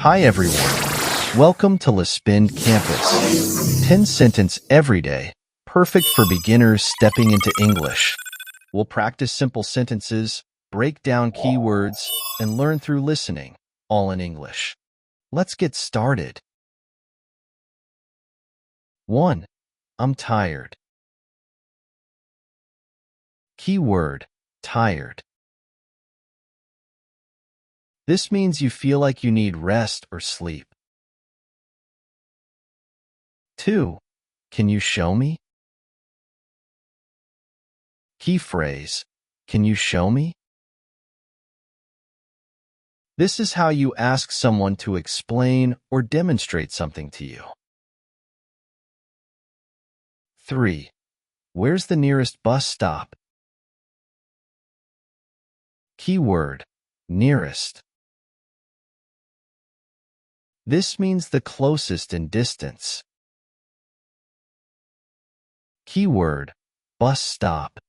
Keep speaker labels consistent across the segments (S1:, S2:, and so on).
S1: Hi everyone, welcome to Lispend Campus. 10 sentence every day, perfect for beginners stepping into English. We'll practice simple sentences, break down keywords, and learn through listening, all in English. Let's get started. 1. I'm tired. Keyword, tired. This means you feel like you need rest or sleep. 2. Can you show me? Key phrase, can you show me? This is how you ask someone to explain or demonstrate something to you. 3. Where's the nearest bus stop? Keyword, nearest. This means the closest in distance. Keyword, bus stop.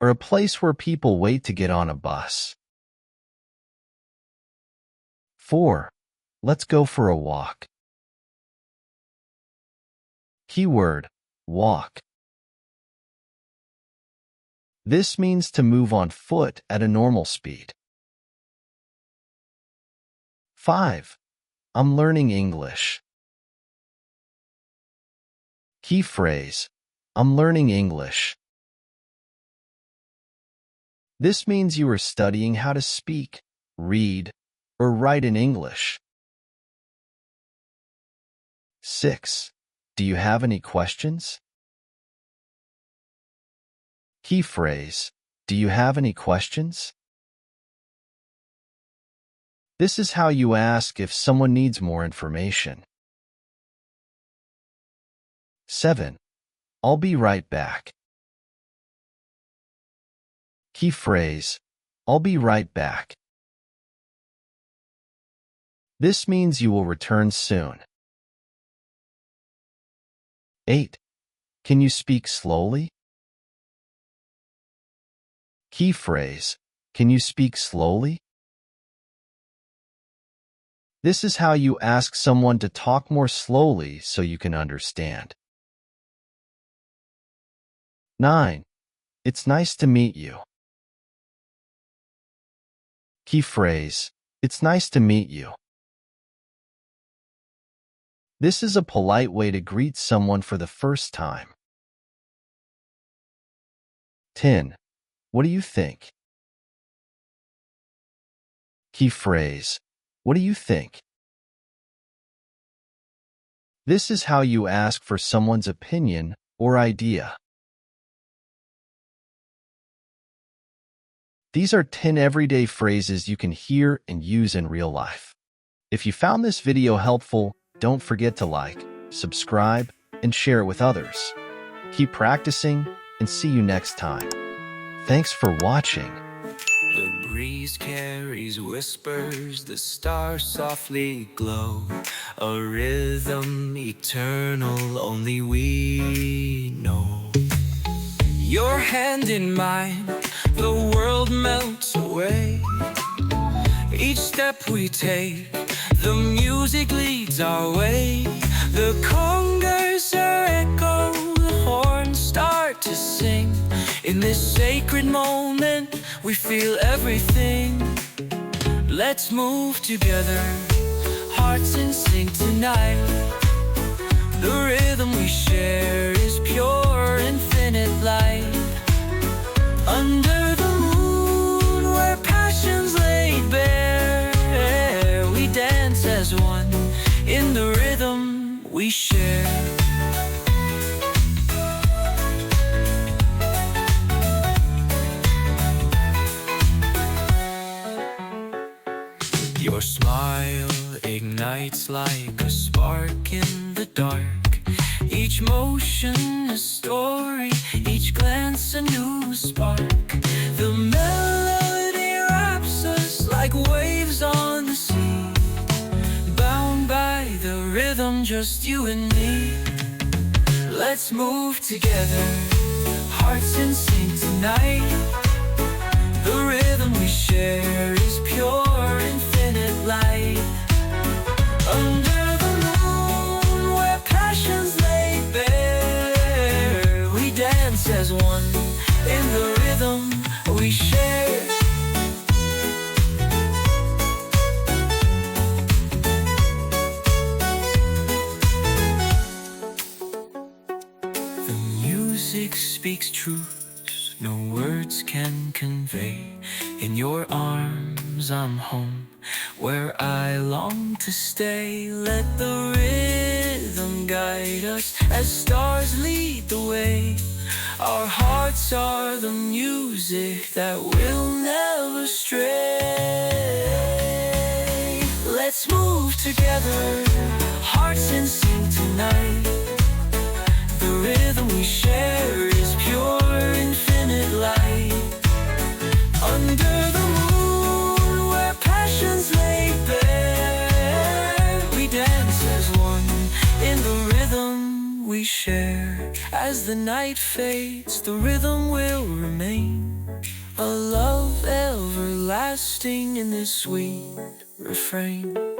S1: Or a place where people wait to get on a bus. 4. Let's go for a walk. Keyword, walk. This means to move on foot at a normal speed. 5. I'm learning English. Key phrase, I'm learning English. This means you are studying how to speak, read, or write in English. 6. Do you have any questions? Key phrase, do you have any questions? This is how you ask if someone needs more information. 7. I'll be right back. Key phrase, I'll be right back. This means you will return soon. 8. Can you speak slowly? Key phrase, can you speak slowly? This is how you ask someone to talk more slowly so you can understand. 9. It's nice to meet you. Key phrase, it's nice to meet you. This is a polite way to greet someone for the first time. 10. What do you think? Key phrase, what do you think? This is how you ask for someone's opinion or idea. These are 10 everyday phrases you can hear and use in real life. If you found this video helpful, don't forget to like, subscribe, and share it with others. Keep practicing, and see you next time. Thanks for watching.
S2: The breeze carries whispers, the stars softly glow. A rhythm eternal, only we know. Your hand in mine, the world melts away. Each step we take, the music leads our way. The congas are echo, the horns start to sing. In this sacred moment, we feel everything. Let's move together, hearts in sync tonight. The rhythm we share is pure, infinite light. Under the moon, where passion's laid bare, we dance as one in the rhythm we share. Your smile ignites like a spark in the dark. Each motion a story, each glance a new spark. The melody wraps us like waves on the sea, bound by the rhythm, just you and me. Let's move together, hearts in sync tonight. The rhythm we share is pure and speaks truth no words can convey. In your arms I'm home, where I long to stay. Let the rhythm guide us as stars lead the way. Our hearts are the music that will never stray. Let's move together, hearts in sync tonight. The rhythm we share is pure, infinite light. Under the moon, where passions lay bare, we dance as one in the rhythm we share. As the night fades, the rhythm will remain, a love everlasting in this sweet refrain.